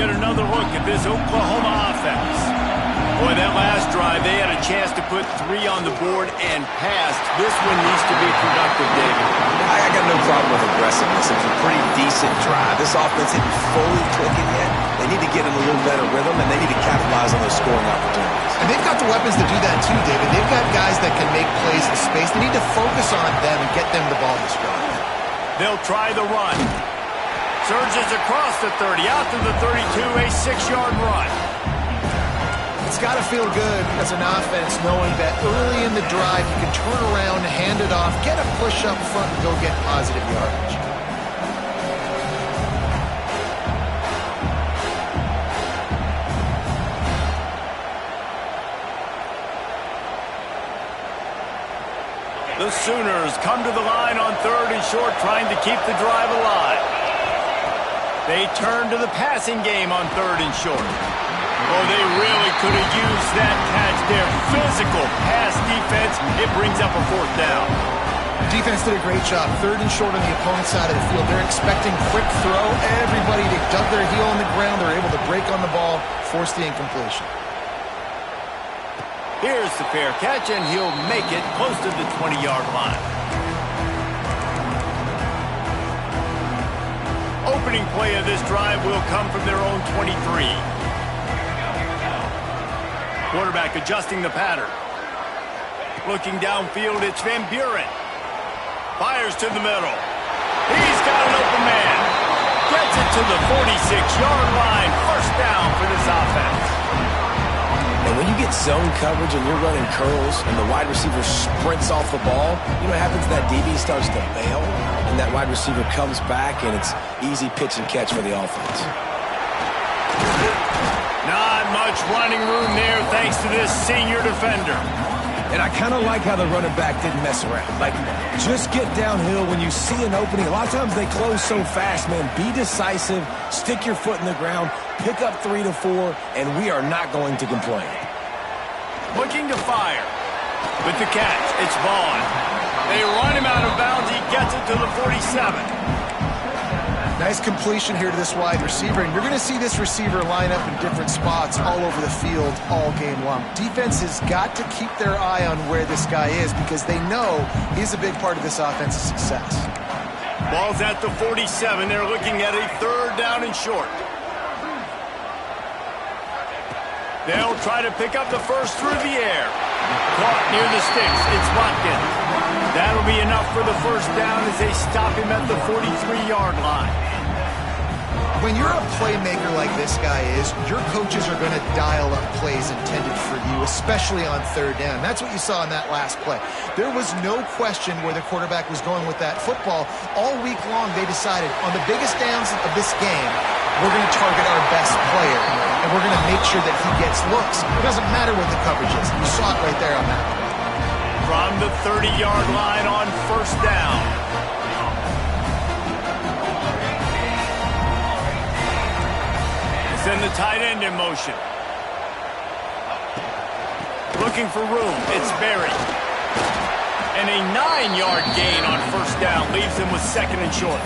get another look at this Oklahoma offense. Boy, that last drive, they had a chance to put 3 on the board and passed. This one needs to be productive, David. I got no problem with aggressiveness. It's a pretty decent drive. This offense isn't fully clicking yet. They need to get in a little better rhythm, and they need to capitalize on those scoring opportunities. And they've got the weapons to do that too, David. They've got guys that can make plays in space. They need to focus on them and get them the ball this drive. They'll try the run. Surges across the 30, out to the 32, a 6-yard run. It's got to feel good as an offense knowing that early in the drive you can turn around, hand it off, get a push up front, and go get positive yardage. The Sooners come to the line on 3rd and short, trying to keep the drive alive. They turn to the passing game on 3rd and short. Oh, they really could have used that catch there. Physical pass defense. It brings up a 4th down. Defense did a great job. 3rd and short on the opponent's side of the field. They're expecting quick throw. Everybody, they dug their heel on the ground. They're able to break on the ball, force the incompletion. Here's the fair catch, and he'll make it close to the 20-yard line. Opening play of this drive will come from their own 23. Quarterback adjusting the pattern. Looking downfield, it's Van Buren. Fires to the middle. He's got an open man. Gets it to the 46-yard line. 1st down for this offense. And when you get zone coverage and you're running curls and the wide receiver sprints off the ball, you know what happens? That DB starts to bail, and that wide receiver comes back, and it's easy pitch and catch for the offense. Not much running room there thanks to this senior defender. And I kind of like how the running back didn't mess around. Like, just get downhill when you see an opening. A lot of times they close so fast, man. Be decisive, stick your foot in the ground, pick up 3 to 4, and we are not going to complain. Looking to fire. With the catch, it's Vaughn. They run him out of bounds. He gets it to the 47. Nice completion here to this wide receiver, and you're going to see this receiver line up in different spots all over the field all game long. Defense has got to keep their eye on where this guy is because they know he's a big part of this offense's success. Ball's at the 47. They're looking at a 3rd down and short. They'll try to pick up the first through the air. Caught near the sticks. It's Watkins. That'll be enough for the 1st down as they stop him at the 43-yard line. When you're a playmaker like this guy is, your coaches are going to dial up plays intended for you, especially on 3rd down. That's what you saw in that last play. There was no question where the quarterback was going with that football. All week long, they decided on the biggest downs of this game, we're going to target our best player, and we're going to make sure that he gets looks. It doesn't matter what the coverage is. You saw it right there on that play. From the 30-yard line on 1st down. Send the tight end in motion. Looking for room. It's Berry. And a 9-yard gain on 1st down leaves him with 2nd and short.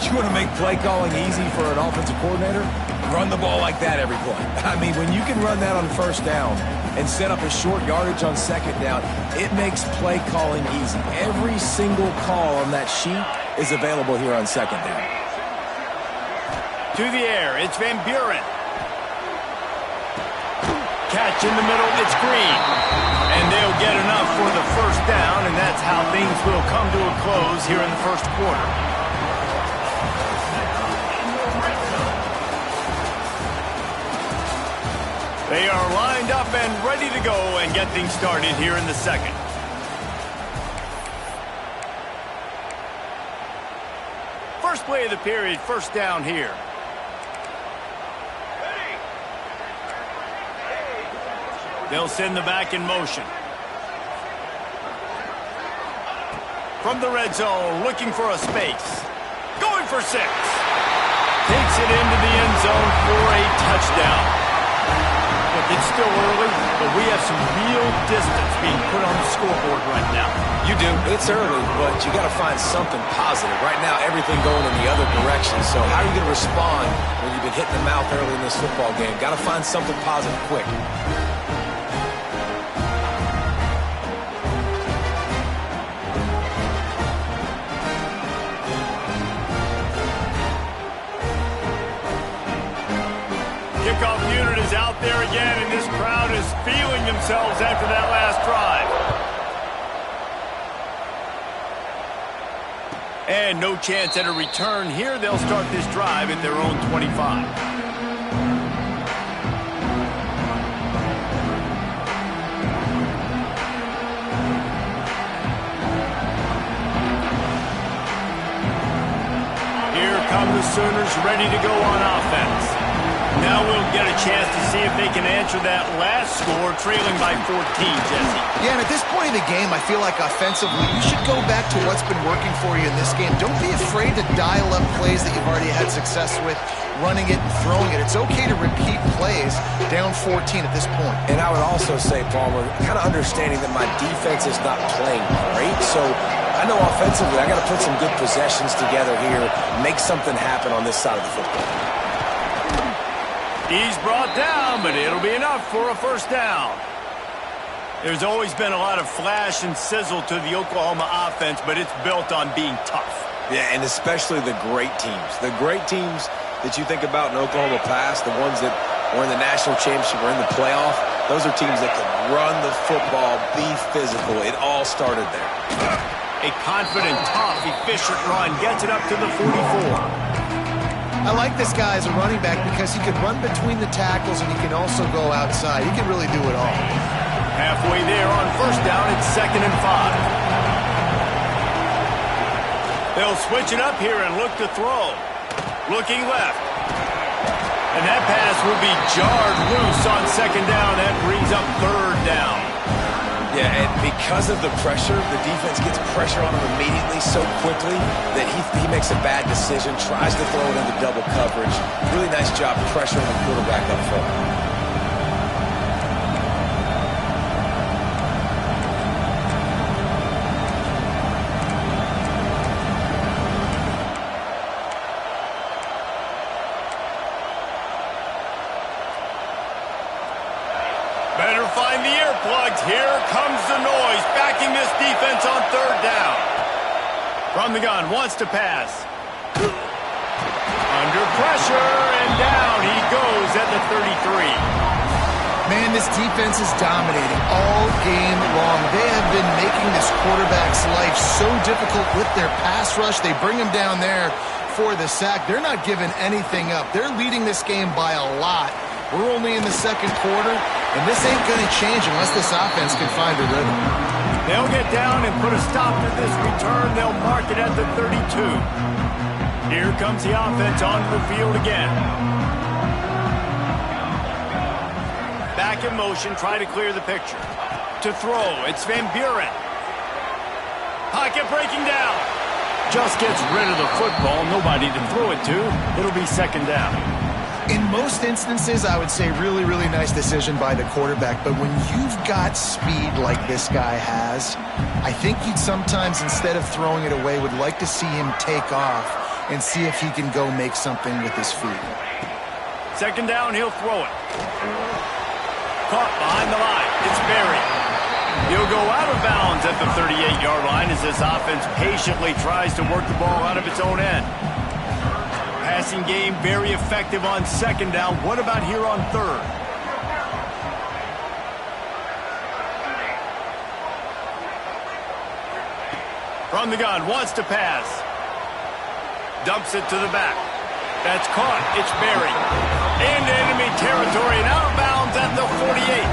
You want to make play calling easy for an offensive coordinator? Run the ball like that every play. I mean, when you can run that on 1st down and set up a short yardage on 2nd down, it makes play calling easy. Every single call on that sheet is available here on 2nd down. To the air, it's Van Buren. Catch in the middle, it's Green. And they'll get enough for the 1st down, and that's how things will come to a close here in the 1st quarter. They are lined up and ready to go and get things started here in the 2nd. First play of the period, 1st down here. They'll send the back in motion. From the red zone, looking for a space. Going for 6. Takes it into the end zone for a touchdown. But It's still early, but we have some real distance being put on the scoreboard right now. You do. It's early, but you got to find something positive. Right now, everything going in the other direction. So how are you going to respond when you've been hit in the mouth early in this football game? Got to find something positive quick. Kickoff unit is out there again, and this crowd is feeling themselves after that last drive. And no chance at a return here. They'll start this drive at their own 25. Here come the Sooners ready to go on offense. Now we'll get a chance to see if they can answer that last score, trailing by 14, Jesse. Yeah, and at this point in the game, I feel like offensively, you should go back to what's been working for you in this game. Don't be afraid to dial up plays that you've already had success with, running it and throwing it. It's okay to repeat plays down 14 at this point. And I would also say, Palmer, kind of understanding that my defense is not playing great, so I know offensively I got to put some good possessions together here, make something happen on this side of the football. He's brought down, but it'll be enough for a first down. There's always been a lot of flash and sizzle to the Oklahoma offense, but it's built on being tough. Yeah, and especially the great teams. The great teams that you think about in Oklahoma past, the ones that were in the national championship or in the playoff, those are teams that can run the football, be physical. It all started there. A confident, tough, efficient run gets it up to the 44. I like this guy as a running back because he can run between the tackles and he can also go outside. He can really do it all. Halfway there on first down, it's 2nd and 5. They'll switch it up here and look to throw. Looking left. And that pass will be jarred loose on 2nd down. That brings up 3rd down. Yeah, and because of the pressure, the defense gets pressure on him immediately so quickly that he makes a bad decision, tries to throw it into double coverage. Really nice job pressuring the quarterback up front. Better find the earplugs. Here comes the noise, backing this defense on 3rd down. From the gun, wants to pass. Under pressure, and down he goes at the 33. Man, this defense is dominating all game long. They have been making this quarterback's life so difficult with their pass rush. They bring him down there for the sack. They're not giving anything up. They're leading this game by a lot. We're only in the 2nd quarter, and this ain't going to change unless this offense can find a rhythm. They'll get down and put a stop to this return. They'll mark it at the 32. Here comes the offense onto the field again. Back in motion, try to clear the picture. To throw, it's Van Buren. Pocket breaking down. Just gets rid of the football, nobody to throw it to. It'll be 2nd down. In most instances, I would say really, really nice decision by the quarterback. But when you've got speed like this guy has, I think you'd sometimes, instead of throwing it away, would like to see him take off and see if he can go make something with his feet. 2nd down, he'll throw it. Caught behind the line. It's Berry. He'll go out of bounds at the 38-yard line as this offense patiently tries to work the ball out of its own end. Passing game very effective on 2nd down. What about here on 3rd? From the gun, wants to pass. Dumps it to the back. That's caught. It's Berry. Into enemy territory and out of bounds at the 48.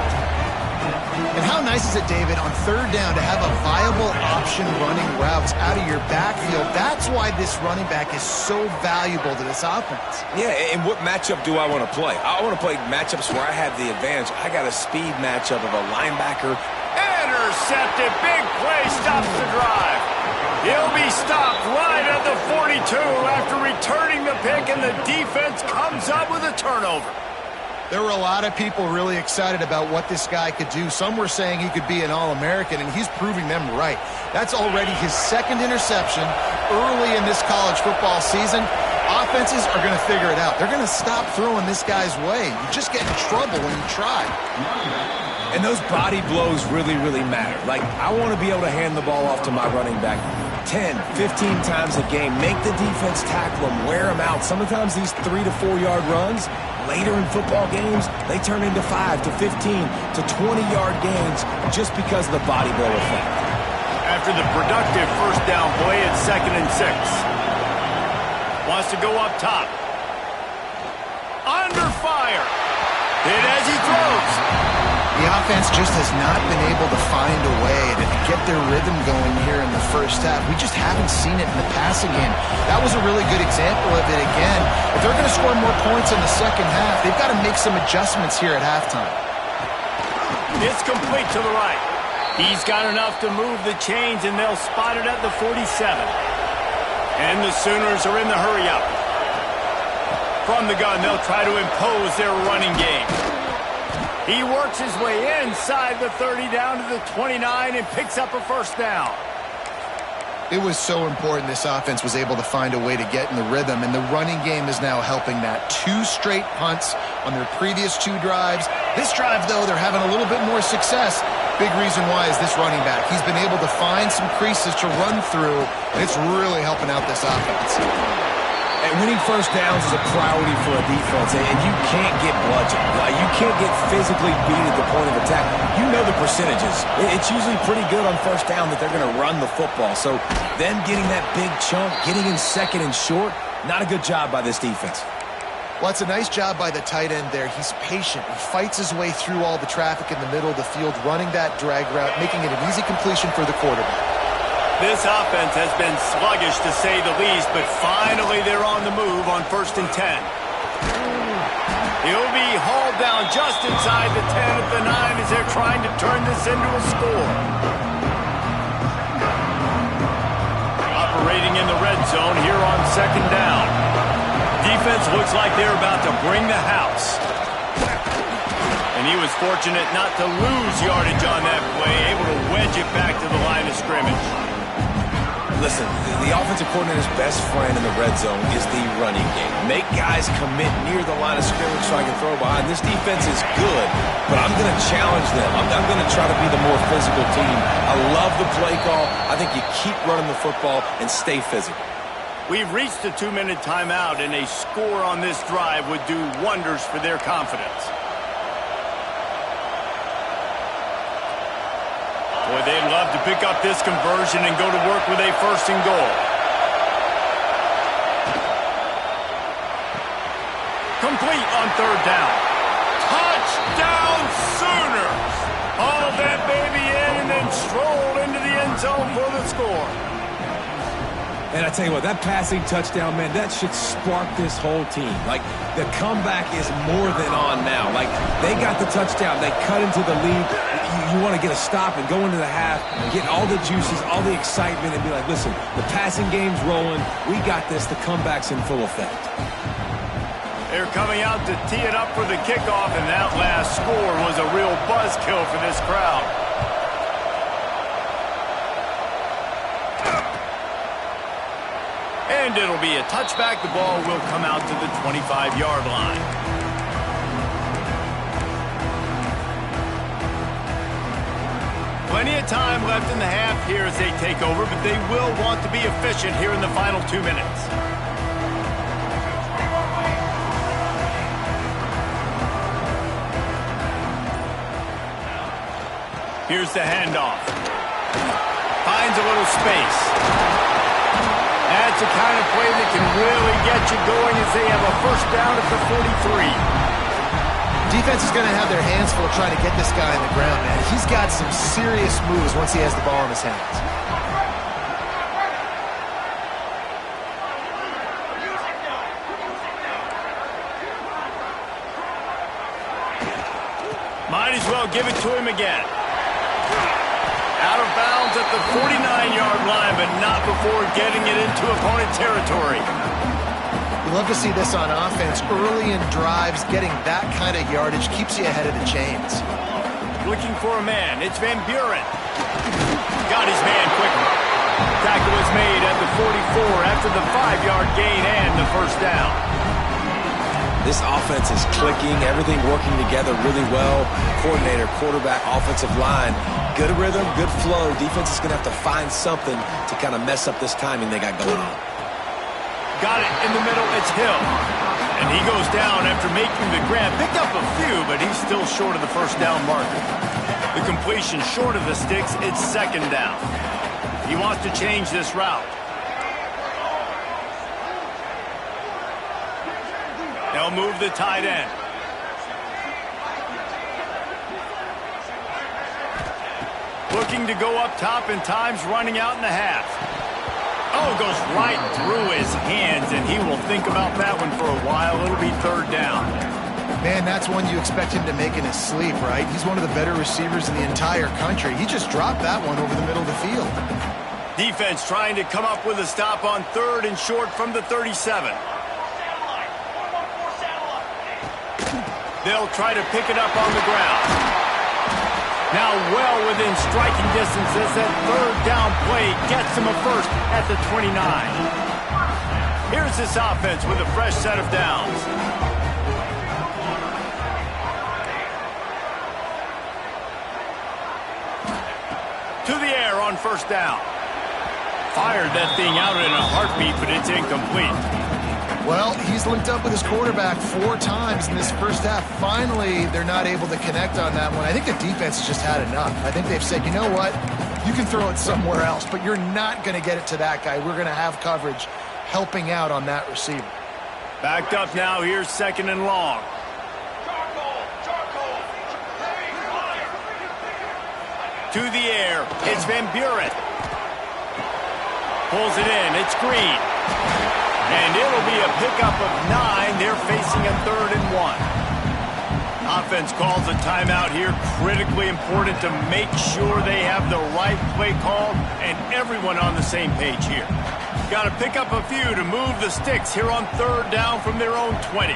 And how nice is it, David, on 3rd down to have a viable option running routes out of your backfield? That's why this running back is so valuable to this offense. Yeah, and what matchup do I want to play? I want to play matchups where I have the advantage. I got a speed matchup of a linebacker. Intercepted. Big play stops the drive. He'll be stopped right at the 42 after returning the pick, and the defense comes up with a turnover. There were a lot of people really excited about what this guy could do. Some were saying he could be an All-American, and he's proving them right. That's already his second interception early in this college football season. Offenses are going to figure it out. They're going to stop throwing this guy's way. You just get in trouble when you try. And those body blows really, really matter. Like, I want to be able to hand the ball off to my running back 10, 15 times a game. Make the defense tackle them, wear them out. Sometimes these 3 to 4 yard runs, later in football games, they turn into 5 to 15 to 20-yard gains just because of the body blow effect. After the productive first down play, it's 2nd and 6. Wants to go up top. Under fire. Hit as he throws. The offense just has not been able to find a way to get their rhythm going here in the first half. We just haven't seen it in the passing game. That was a really good example of it again. If they're going to score more points in the second half, they've got to make some adjustments here at halftime. It's complete to the right. He's got enough to move the chains, and they'll spot it at the 47. And the Sooners are in the hurry-up. From the gun, they'll try to impose their running game. He works his way inside the 30 down to the 29 and picks up a first down. It was so important this offense was able to find a way to get in the rhythm, and the running game is now helping that. 2 straight punts on their previous 2 drives. This drive, though, they're having a little bit more success. Big reason why is this running back. He's been able to find some creases to run through, and it's really helping out this offense. And winning first downs is a priority for a defense, and you can't get bludgeoned. Like, you can't get physically beat at the point of attack. You know the percentages. It's usually pretty good on first down that they're going to run the football. So then getting that big chunk, getting in 2nd and short, not a good job by this defense. Well, it's a nice job by the tight end there. He's patient. He fights his way through all the traffic in the middle of the field, running that drag route, making it an easy completion for the quarterback. This offense has been sluggish, to say the least, but finally they're on the move on 1st and 10. He'll be hauled down just inside the 10 at the 9 as they're trying to turn this into a score. Operating in the red zone here on 2nd down. Defense looks like they're about to bring the house. And he was fortunate not to lose yardage on that play, able to wedge it back to the line of scrimmage. Listen, the offensive coordinator's best friend in the red zone is the running game. Make guys commit near the line of scrimmage so I can throw behind. This defense is good, but I'm going to challenge them. I'm going to try to be the more physical team. I love the play call. I think you keep running the football and stay physical. We've reached a 2-minute timeout, and a score on this drive would do wonders for their confidence. Boy, they'd love to pick up this conversion and go to work with a 1st and goal. Complete on 3rd down. Touchdown Sooners! Hauled that baby in and then strolled into the end zone for the score. And I tell you what, that passing touchdown, man, that should spark this whole team. Like, the comeback is more than on now. Like, they got the touchdown. They cut into the lead. You want to get a stop and go into the half, get all the juices, all the excitement, and be like, listen, the passing game's rolling. We got this. The comeback's in full effect. They're coming out to tee it up for the kickoff, and that last score was a real buzzkill for this crowd. And it'll be a touchback. The ball will come out to the 25-yard line. Plenty of time left in the half here as they take over, but they will want to be efficient here in the final 2 minutes. Here's the handoff. Finds a little space. That's the kind of play that can really get you going as they have a first down at the 43. Defense is going to have their hands full trying to get this guy on the ground, man. He's got some serious moves once he has the ball in his hands. Might as well give it to him again. Out of bounds at the 49-yard line, but not before getting it into opponent territory. You love to see this on offense. Early in drives, getting that kind of yardage keeps you ahead of the chains. Looking for a man. It's Van Buren. Got his man quickly. Tackle was made at the 44 after the 5-yard gain and the first down. This offense is clicking, everything working together really well. Coordinator, quarterback, offensive line, good rhythm, good flow. Defense is going to have to find something to kind of mess up this timing they got going on. Got it in the middle. It's Hill. And he goes down after making the grab. Picked up a few, but he's still short of the first down marker. The completion short of the sticks. It's second down. He wants to change this route. They'll move the tight end. Looking to go up top, and time's running out in the half. Oh, goes right through his hands, and he will think about that one for a while. It'll be third down. Man, that's one you expect him to make in his sleep, right? He's one of the better receivers in the entire country. He just dropped that one over the middle of the field. Defense trying to come up with a stop on third and short from the 37. They'll try to pick it up on the ground. Now well within striking distance as that third down play gets him a first at the 29. Here's this offense with a fresh set of downs. To the air on first down. Fired that thing out in a heartbeat, but it's incomplete. Well, he's linked up with his quarterback 4 times in this first half. Finally, they're not able to connect on that one. I think the defense has just had enough. I think they've said, you know what? You can throw it somewhere else, but you're not going to get it to that guy. We're going to have coverage helping out on that receiver. Backed up now. Here's second and long. To the air. It's Van Buren. Pulls it in. It's Green. And it'll be a pickup of 9. They're facing a 3rd and 1. Offense calls a timeout here. Critically important to make sure they have the right play call and everyone on the same page here. Got to pick up a few to move the sticks here on third down from their own 20.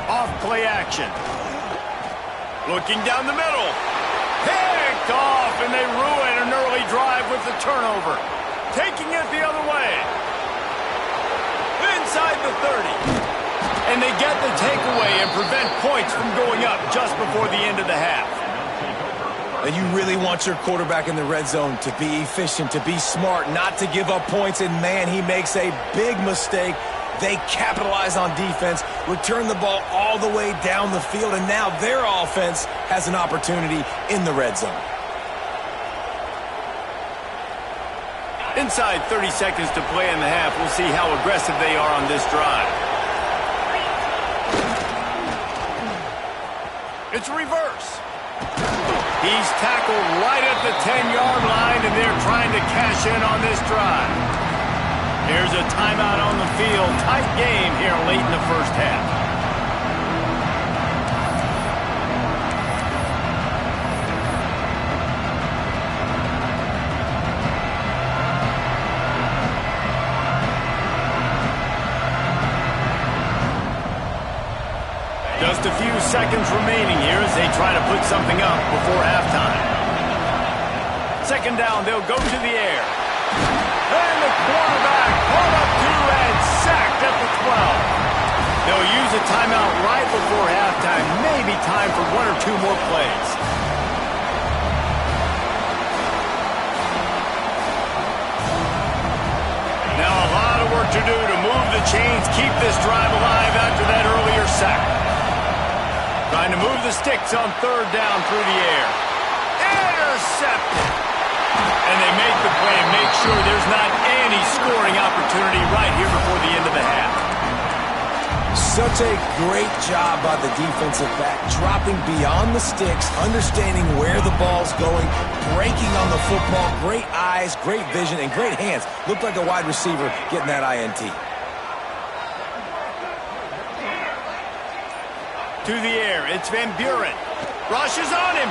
Off play action. Looking down the middle. Picked off, and they ruin an early drive with the turnover. Taking it the other way. Inside the 30. And they get the takeaway and prevent points from going up just before the end of the half. And you really want your quarterback in the red zone to be efficient, to be smart, not to give up points. And, man, he makes a big mistake. They capitalize on defense, return the ball all the way down the field, and now their offense has an opportunity in the red zone. Inside 30 seconds to play in the half. We'll see how aggressive they are on this drive. It's reverse. He's tackled right at the 10-yard line, and they're trying to cash in on this drive. Here's a timeout on the field. Tight game here late in the first half. Just a few seconds remaining here as they try to put something up before halftime. Second down, they'll go to the air. And the quarterback pulled up 2 and sacked at the 12. They'll use a timeout right before halftime. Maybe time for 1 or 2 more plays. Now a lot of work to do to move the chains, keep this drive alive after that earlier sack. Trying to move the sticks on third down through the air. Intercepted. And they make the play and make sure there's not any scoring opportunity right here before the end of the half. Such a great job by the defensive back, dropping beyond the sticks, understanding where the ball's going, breaking on the football. Great eyes, great vision, and great hands. Looked like a wide receiver getting that INT. To the air, it's Van Buren. Rushes on him.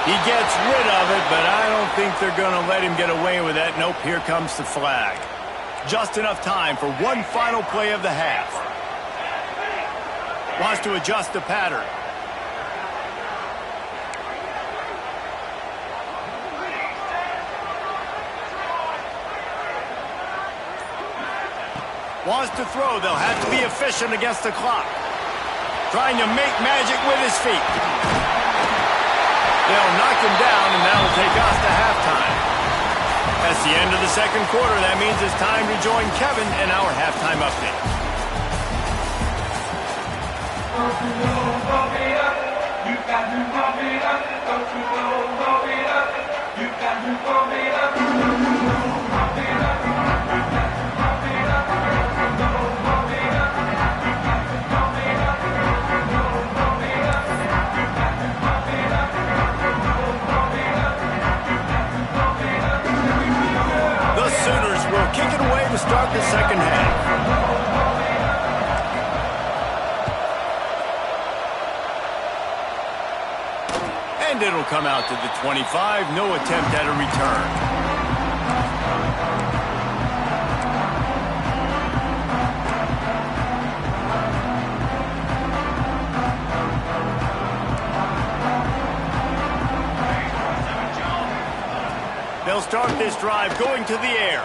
He gets rid of it, but I don't think they're going to let him get away with that. Nope, here comes the flag. Just enough time for one final play of the half. Wants to adjust the pattern. Wants to throw. They'll have to be efficient against the clock. Trying to make magic with his feet. They'll knock him down, and that'll take us to halftime. That's the end of the second quarter. That means it's time to join Kevin in our halftime update. Kick it away to start the second half. And it'll come out to the 25. No attempt at a return. They'll start this drive going to the air.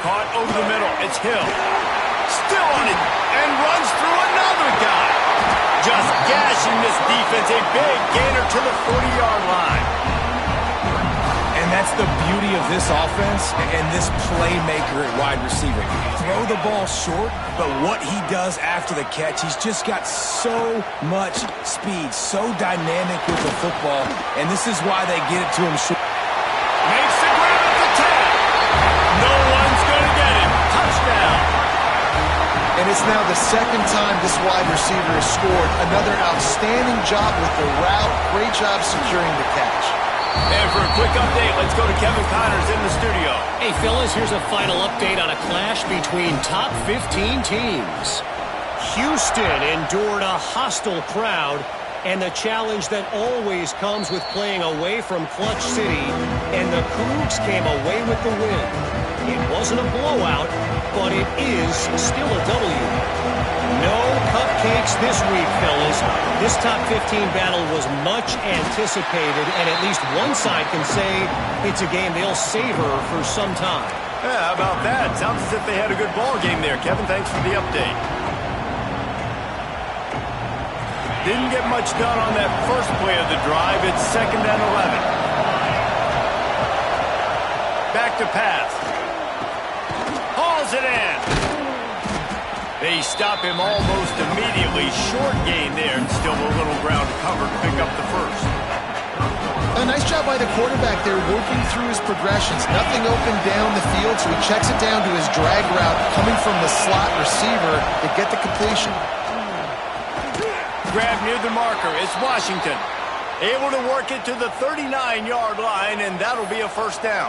Caught over the middle. It's Hill. Still on it. And runs through another guy. Just gashing this defense. A big gainer to the 40-yard line. And that's the beauty of this offense and this playmaker at wide receiver. Throw the ball short, but what he does after the catch, he's just got so much speed, so dynamic with the football, and this is why they get it to him short. Makes the grab at the 10. No one's going to get him. Touchdown. And it's now the second time this wide receiver has scored. Another outstanding job with the route. Great job securing the catch. And for a quick update, let's go to Kevin Connors in the studio. Hey, fellas, here's a final update on a clash between top 15 teams. Houston endured a hostile crowd and the challenge that always comes with playing away from Clutch City, and the Cougs came away with the win. It wasn't a blowout, but it is still a W. No cupcakes this week, fellas. This top 15 battle was much anticipated, and at least one side can say it's a game they'll savor for some time. Yeah, how about that? Sounds as if they had a good ball game there. Kevin, thanks for the update. Didn't get much done on that first play of the drive. It's 2nd and 11. Back to pass. Hauls it in. They stop him almost immediately. Short gain there, and still a little ground to cover to pick up the first. A nice job by the quarterback there, working through his progressions. Nothing open down the field, so he checks it down to his drag route, coming from the slot receiver to get the completion. Grab near the marker. It's Washington. Able to work it to the 39-yard line, and that'll be a first down.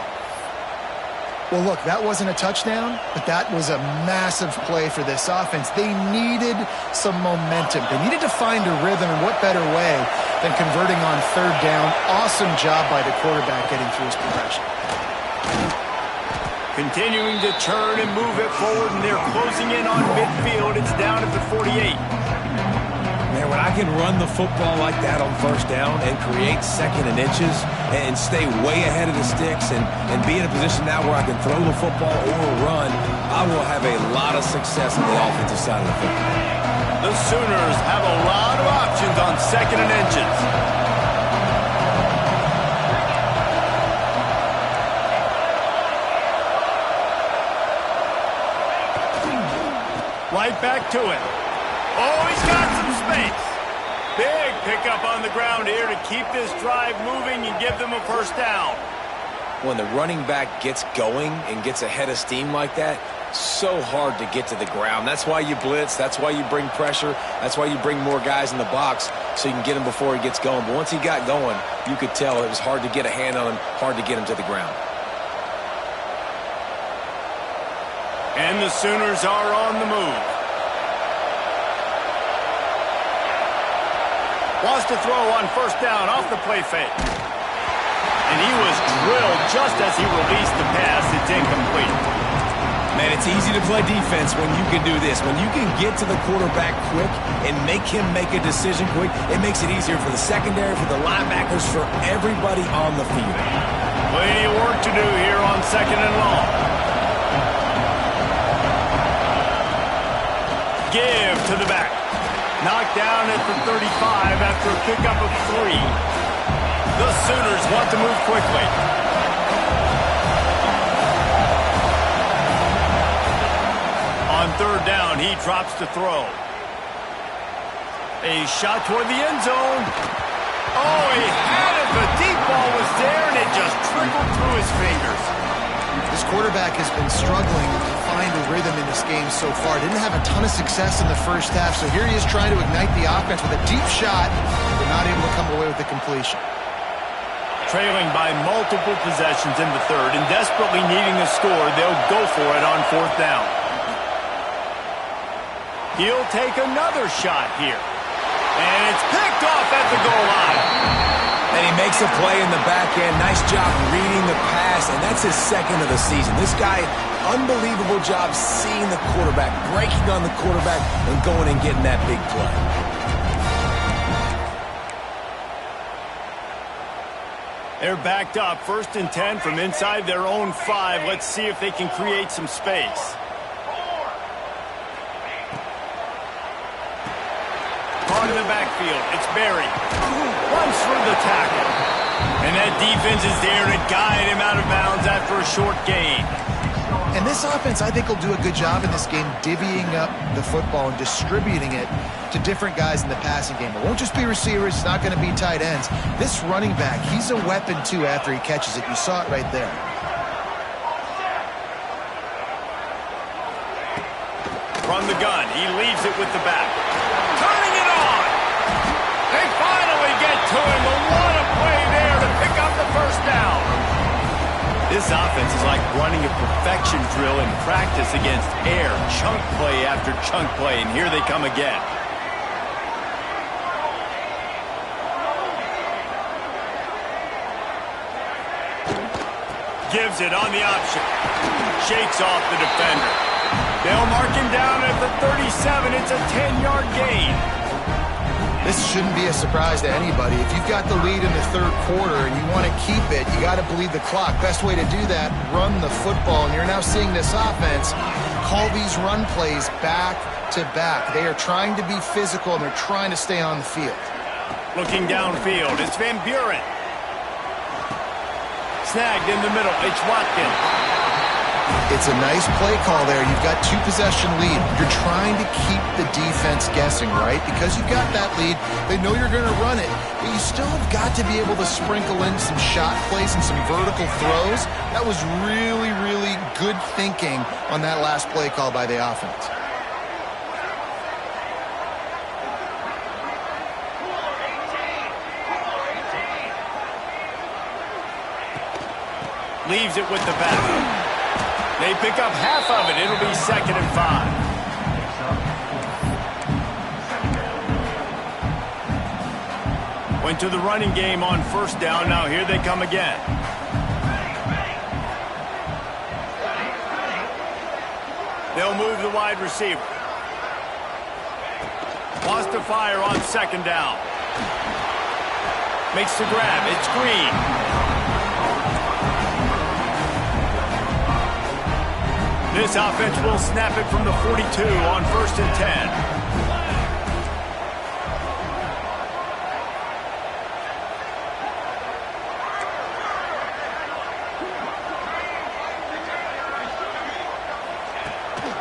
Well, look, that wasn't a touchdown, but that was a massive play for this offense. They needed some momentum. They needed to find a rhythm, and what better way than converting on 3rd down. Awesome job by the quarterback getting through his progression. Continuing to turn and move it forward, and they're closing in on midfield. It's down at the 48. Man, when I can run the football like that on 1st down and create 2nd and inches and stay way ahead of the sticks and be in a position now where I can throw the football or run, I will have a lot of success on the offensive side of the football. The Sooners have a lot of options on 2nd and inches. Right back to it. Oh, he's got some space. Big pickup on the ground here to keep this drive moving and give them a first down. When the running back gets going and gets ahead of steam like that, so hard to get to the ground. That's why you blitz. That's why you bring pressure. That's why you bring more guys in the box so you can get him before he gets going. But once he got going, you could tell it was hard to get a hand on him, hard to get him to the ground. And the Sooners are on the move. Wants to throw on first down off the play fake. And he was drilled just as he released the pass. It's incomplete. Man, it's easy to play defense when you can do this. When you can get to the quarterback quick and make him make a decision quick, it makes it easier for the secondary, for the linebackers, for everybody on the field. Plenty of work to do here on 2nd and long. Give to the back. Knocked down at the 35 after a pickup of 3. The Sooners want to move quickly. On 3rd down, he drops to throw. A shot toward the end zone. Oh, he had it. The deep ball was there, and it just trickled through his fingers. This quarterback has been struggling to find a rhythm in this game so far. Didn't have a ton of success in the first half, so here he is trying to ignite the offense with a deep shot, but not able to come away with the completion. Trailing by multiple possessions in the 3rd and desperately needing a score, they'll go for it on 4th down. He'll take another shot here. And it's picked off at the goal line. And he makes a play in the back end. Nice job reading the pass, and that's his 2nd of the season. This guy, unbelievable job seeing the quarterback, breaking on the quarterback, and going and getting that big play. They're backed up, 1st and 10 from inside their own 5. Let's see if they can create some space. On the backfield, it's Barry. Runs through the tackle. And that defense is there to guide him out of bounds after a short gain. And this offense, I think, will do a good job in this game divvying up the football and distributing it to different guys in the passing game. It won't just be receivers. It's not going to be tight ends. This running back, he's a weapon, too, after he catches it. You saw it right there. From the gun, he leaves it with the back. Turning it on! They finally get to him, but what a play there to pick up the 1st down. This offense is like running a perfection drill in practice against air. Chunk play after chunk play, and here they come again. Gives it on the option. Shakes off the defender. They'll mark him down at the 37. It's a 10-yard gain. This shouldn't be a surprise to anybody. If you've got the lead in the 3rd quarter and you want to keep it, you got to bleed the clock. Best way to do that, run the football. And you're now seeing this offense call these run plays back to back. They are trying to be physical, and they're trying to stay on the field. Looking downfield, it's Van Buren. Snagged in the middle, it's Watkins. It's a nice play call there. You've got 2-possession lead. You're trying to keep the defense guessing, right? Because you've got that lead, they know you're going to run it, but you still have got to be able to sprinkle in some shot plays and some vertical throws. That was really, really good thinking on that last play call by the offense. Leaves it with the back. They pick up half of it. It'll be 2nd and 5. Went to the running game on 1st down. Now here they come again. They'll move the wide receiver. Wants to fire on 2nd down. Makes the grab. It's Green. This offense will snap it from the 42 on 1st and 10.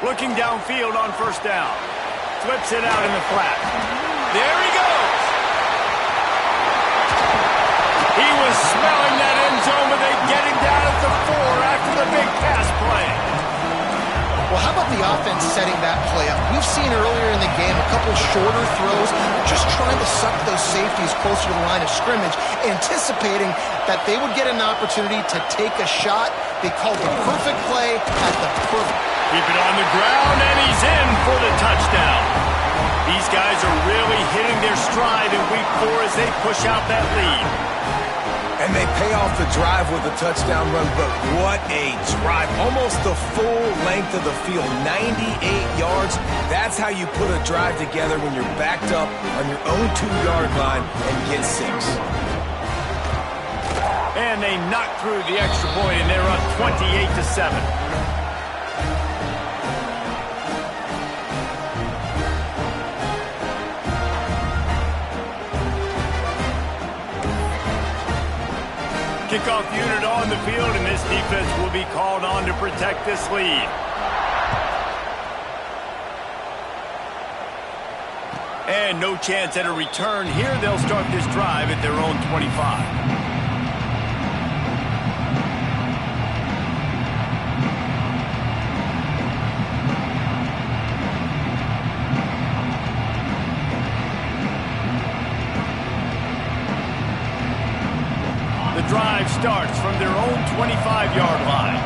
Looking downfield on 1st down. Flips it out in the flat. There he goes. He was smelling that end zone, but they get him down at the 4 after the big pass play. Well, how about the offense setting that play up? We've seen earlier in the game a couple shorter throws, just trying to suck those safeties closer to the line of scrimmage, anticipating that they would get an opportunity to take a shot. They called the perfect play at the perfect. Keep it on the ground, and he's in for the touchdown. These guys are really hitting their stride in week 4 as they push out that lead. And they pay off the drive with a touchdown run, but what a drive. Almost the full length of the field, 98 yards. That's how you put a drive together when you're backed up on your own 2-yard line and get 6. And they knock through the extra point, and they're up 28-7. Kickoff unit on the field, and this defense will be called on to protect this lead. And no chance at a return here. They'll start this drive at their own 25. Drive starts from their own 25-yard line.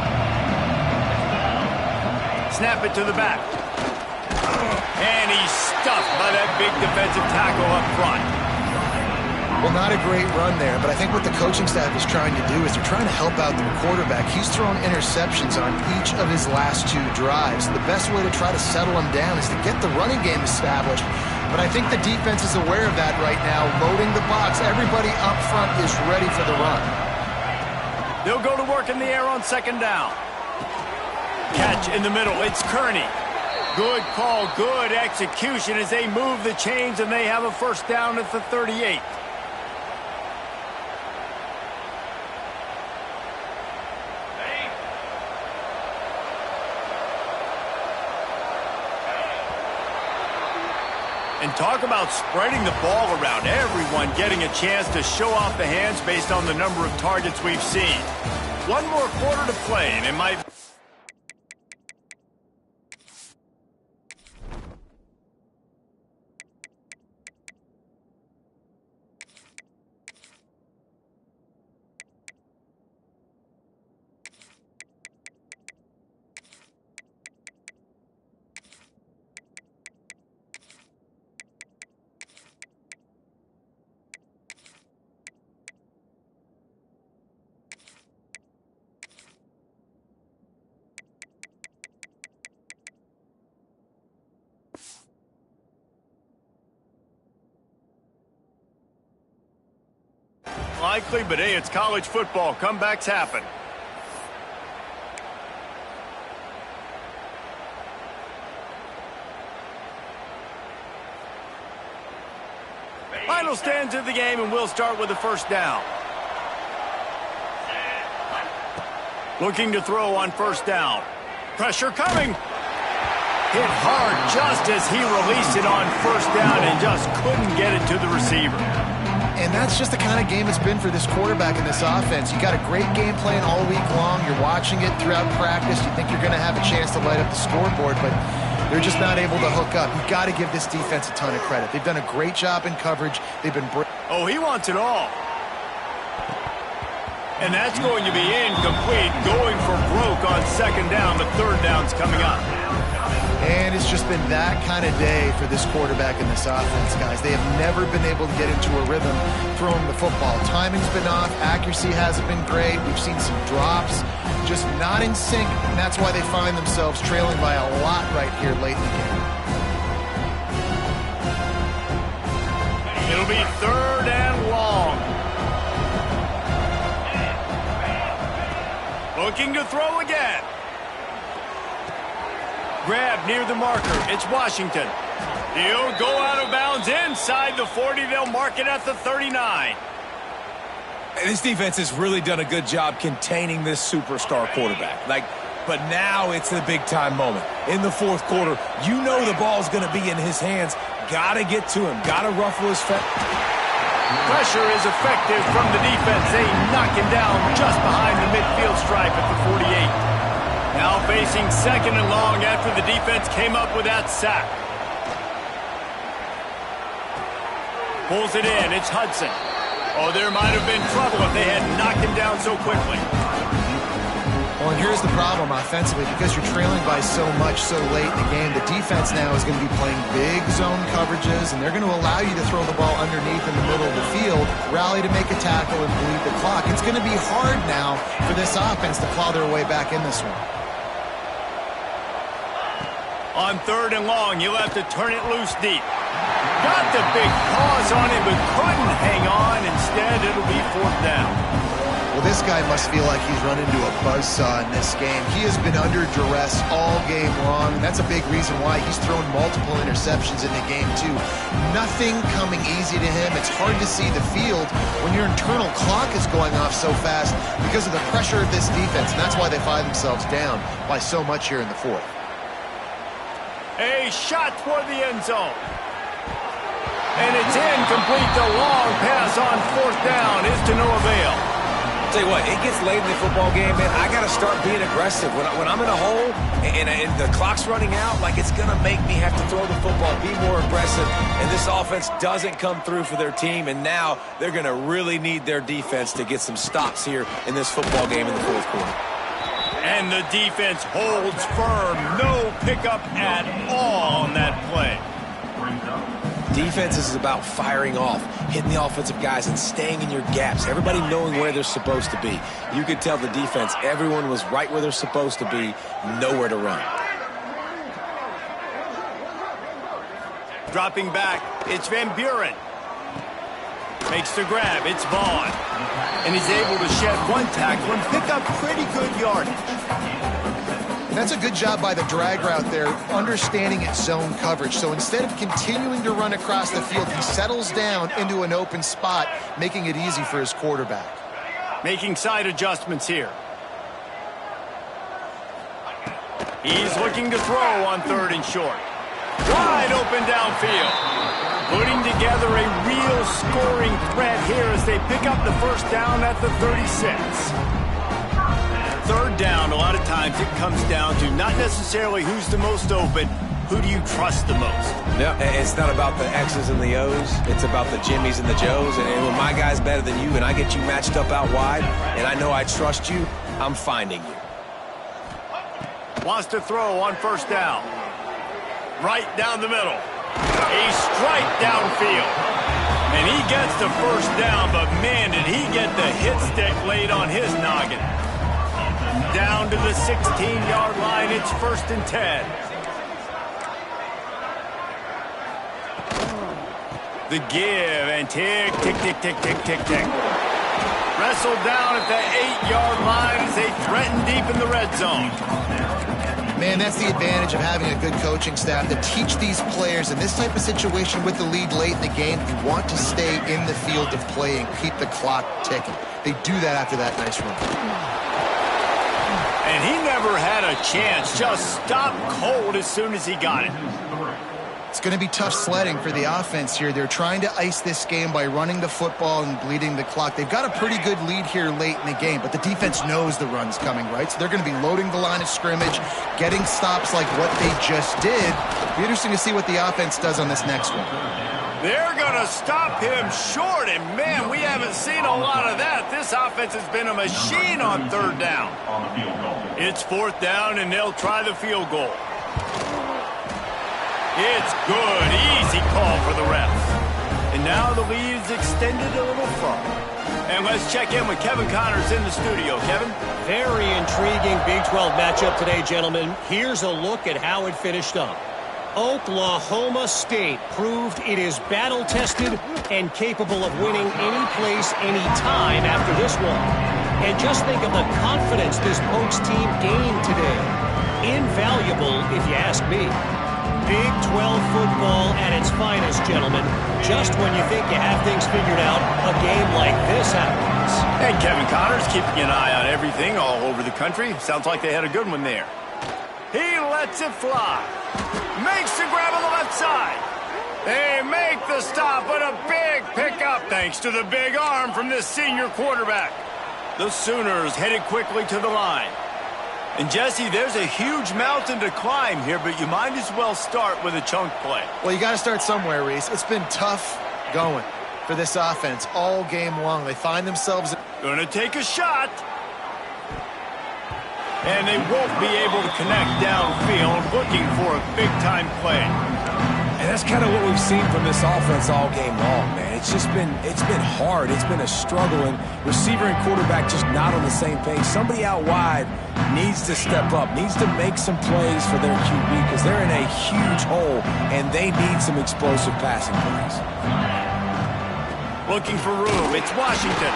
Snap it to the back. And he's stuffed by that big defensive tackle up front. Well, not a great run there, but I think what the coaching staff is trying to do is they're trying to help out their quarterback. He's thrown interceptions on each of his last 2 drives. The best way to try to settle him down is to get the running game established. But I think the defense is aware of that right now, loading the box. Everybody up front is ready for the run. They'll go to work in the air on 2nd down. Catch in the middle. It's Kearney. Good call, good execution as they move the chains, and they have a 1st down at the 38. And talk about spreading the ball around. Everyone getting a chance to show off the hands based on the number of targets we've seen. 1 more quarter to play, and it might... Likely, but hey, it's college football. Comebacks happen. Final stands of the game, and we'll start with the 1st down. Looking to throw on 1st down. Pressure coming. Hit hard just as he released it on 1st down and just couldn't get it to the receiver. And that's just the kind of game it's been for this quarterback in this offense. You got a great game plan all week long. You're watching it throughout practice. You think you're going to have a chance to light up the scoreboard, but they're just not able to hook up. You've got to give this defense a ton of credit. They've done a great job in coverage. They've been... Oh, he wants it all. And that's going to be incomplete. Going for broke on 2nd down. The 3rd down's coming up. And it's just been that kind of day for this quarterback in this offense, guys. They have never been able to get into a rhythm throwing the football. Timing's been off. Accuracy hasn't been great. We've seen some drops, just not in sync. And that's why they find themselves trailing by a lot right here late in the game. It'll be 3rd and long. Looking to throw again. Grab near the marker. It's Washington. He'll go out of bounds inside the 40. They'll mark it at the 39. This defense has really done a good job containing this superstar quarterback. But now it's the big-time moment. In the 4th quarter, you know the ball's going to be in his hands. Got to get to him. Got to ruffle his feathers. Pressure is effective from the defense. They knock him down just behind the midfield stripe at the 48. Now facing 2nd and long after the defense came up with that sack. Pulls it in. It's Hudson. Oh, there might have been trouble if they had knocked him down so quickly. Well, and here's the problem offensively. Because you're trailing by so much so late in the game, the defense now is going to be playing big zone coverages, and they're going to allow you to throw the ball underneath in the middle of the field, rally to make a tackle, and bleed the clock. It's going to be hard now for this offense to claw their way back in this one. On 3rd and long, you'll have to turn it loose deep. Got the big paws on it, but couldn't hang on. Instead, it'll be 4th down. Well, this guy must feel like he's run into a buzzsaw in this game. He has been under duress all game long, and that's a big reason why he's thrown multiple interceptions in the game, too. Nothing coming easy to him. It's hard to see the field when your internal clock is going off so fast because of the pressure of this defense, and that's why they find themselves down by so much here in the 4th. A shot toward the end zone. And it's incomplete. The long pass on 4th down is to no avail. Tell you what, it gets late in the football game, man. I got to start being aggressive. When I'm in a hole and the clock's running out, like, it's going to make me have to throw the football, be more aggressive. And this offense doesn't come through for their team, and now they're going to really need their defense to get some stops here in this football game in the 4th quarter. And the defense holds firm. No pickup at all on that play. Defense is about firing off, hitting the offensive guys, and staying in your gaps. Everybody knowing where they're supposed to be. You could tell the defense, everyone was right where they're supposed to be, nowhere to run. Dropping back, it's Van Buren. Makes the grab, it's Vaughn. And he's able to shed one tackle and pick up pretty good yardage. And that's a good job by the drag route there, understanding its zone coverage. So instead of continuing to run across the field, he settles down into an open spot, making it easy for his quarterback. Making side adjustments here. He's looking to throw on 3rd and short. Wide open downfield. Putting together a real scoring threat here as they pick up the 1st down at the 36. 3rd down, a lot of times it comes down to not necessarily who's the most open, who do you trust the most? Yeah, it's not about the X's and the O's. It's about the Jimmies and the Joes. And when my guy's better than you and I get you matched up out wide and I know I trust you, I'm finding you. Wants to throw on 1st down. Right down the middle. A strike downfield. And he gets the 1st down, but man, did he get the hit stick laid on his noggin. Down to the 16-yard line, it's 1st and 10. The give and tick, tick, tick, tick, tick, tick, tick. Wrestled down at the 8-yard line as they threaten deep in the red zone. Man, that's the advantage of having a good coaching staff to teach these players in this type of situation with the lead late in the game. You want to stay in the field of play and keep the clock ticking. They do that after that nice run. And he never had a chance. Just stopped cold as soon as he got it. It's going to be tough sledding for the offense here. They're trying to ice this game by running the football and bleeding the clock. They've got a pretty good lead here late in the game, but the defense knows the run's coming, right? So they're going to be loading the line of scrimmage, getting stops like what they just did. It'll be interesting to see what the offense does on this next one. They're going to stop him short, and man, we haven't seen a lot of that. This offense has been a machine on 3rd down. It's 4th down, and they'll try the field goal. It's good. Easy call for the refs. And now the lead is extended a little further. And let's check in with Kevin Connors in the studio. Kevin? Very intriguing Big 12 matchup today, gentlemen. Here's a look at how it finished up. Oklahoma State proved it is battle-tested and capable of winning any place, any time after this one. And just think of the confidence this Pokes team gained today. Invaluable, if you ask me. Big 12 football at its finest, gentlemen. Just when you think you have things figured out, a game like this happens. And Kevin Connors keeping an eye on everything all over the country. Sounds like they had a good one there. He lets it fly. Makes the grab on the left side. They make the stop, but a big pickup thanks to the big arm from this senior quarterback. The Sooners headed quickly to the line. And, Jesse, there's a huge mountain to climb here, but you might as well start with a chunk play. Well, you got to start somewhere, Reese. It's been tough going for this offense all game long. They find themselves... Gonna take a shot. And they won't be able to connect downfield, looking for a big-time play. And that's kind of what we've seen from this offense all game long, man. It's been hard. It's been a struggle, and receiver and quarterback just not on the same page. Somebody out wide needs to step up, needs to make some plays for their QB because they're in a huge hole, and they need some explosive passing plays. Looking for room. It's Washington.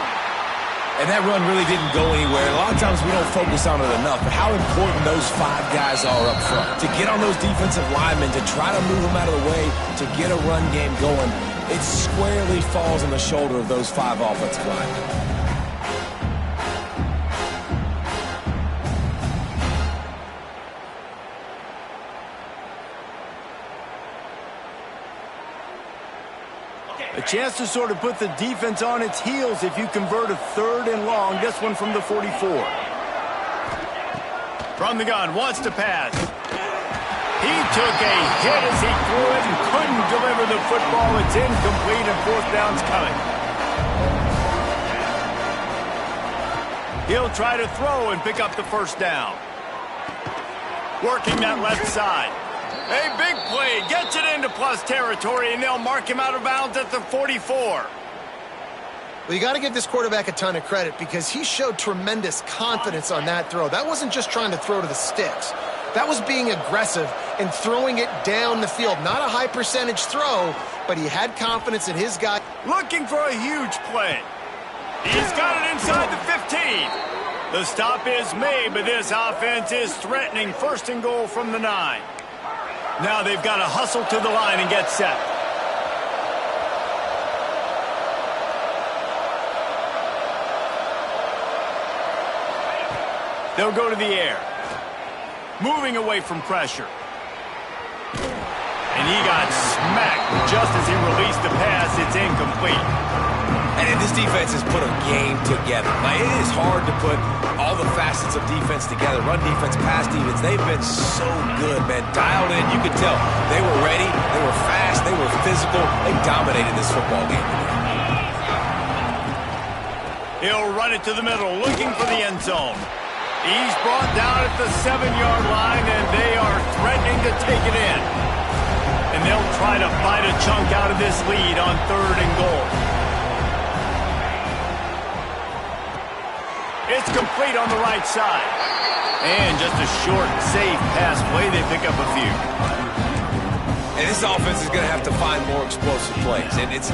And that run really didn't go anywhere. A lot of times we don't focus on it enough, but how important those 5 guys are up front. To get on those defensive linemen, to try to move them out of the way, to get a run game going, it squarely falls on the shoulder of those 5 offensive linemen. A chance to sort of put the defense on its heels if you convert a 3rd and long. This one from the 44. From the gun, wants to pass. He took a hit as he threw it and couldn't deliver the football. It's incomplete and 4th down's coming. He'll try to throw and pick up the 1st down. Working that left side. A big play, gets it into plus territory, and they'll mark him out of bounds at the 44. Well, you got to give this quarterback a ton of credit because he showed tremendous confidence on that throw. That wasn't just trying to throw to the sticks. That was being aggressive and throwing it down the field. Not a high percentage throw, but he had confidence in his guy. Looking for a huge play. He's got it inside the 15. The stop is made, but this offense is threatening 1st and goal from the 9. Now they've got to hustle to the line and get set. They'll go to the air. Moving away from pressure. And he got smacked just as he released the pass. It's incomplete. And this defense has put a game together. Like, it is hard to put all the facets of defense together. Run defense, pass defense. They've been so good, man. Dialed in. You could tell they were ready. They were fast. They were physical. They dominated this football game today. He'll run it to the middle, looking for the end zone. He's brought down at the 7-yard line, and they are threatening to take it in. And they'll try to bite a chunk out of this lead on 3rd and goal. It's complete on the right side. And just a short, safe pass play. They pick up a few. And this offense is going to have to find more explosive plays. And it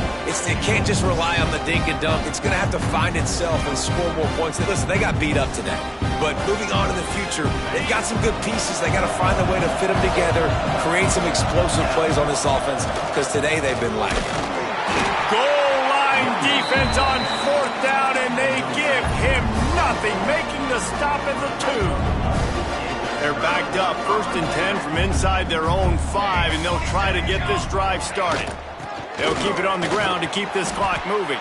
can't just rely on the dink and dunk. It's going to have to find itself and score more points. Listen, they got beat up today. But moving on in the future, they've got some good pieces. They got to find a way to fit them together, create some explosive plays on this offense, because today they've been lacking. Goal line defense on 4th down, and they give him nothing, making the stop at the 2. They're backed up 1st and 10 from inside their own 5, and they'll try to get this drive started. They'll keep it on the ground to keep this clock moving.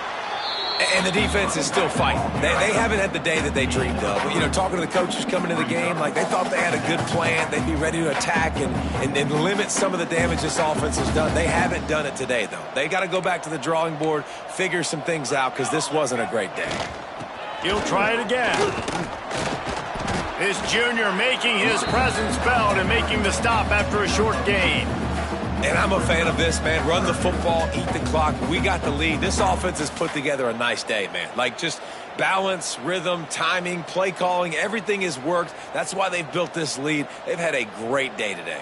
And the defense is still fighting. They haven't had the day that they dreamed of. You know, talking to the coaches coming to the game, like they thought they had a good plan. They'd be ready to attack and limit some of the damage this offense has done. They haven't done it today, though. They got to go back to the drawing board, figure some things out, because this wasn't a great day. He'll try it again. This junior making his presence felt and making the stop after a short gain. And I'm a fan of this, man. Run the football, eat the clock. We got the lead. This offense has put together a nice day, man. Like, just balance, rhythm, timing, play calling, everything has worked. That's why they've built this lead. They've had a great day today.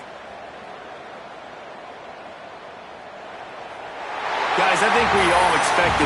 Guys, I think we all expected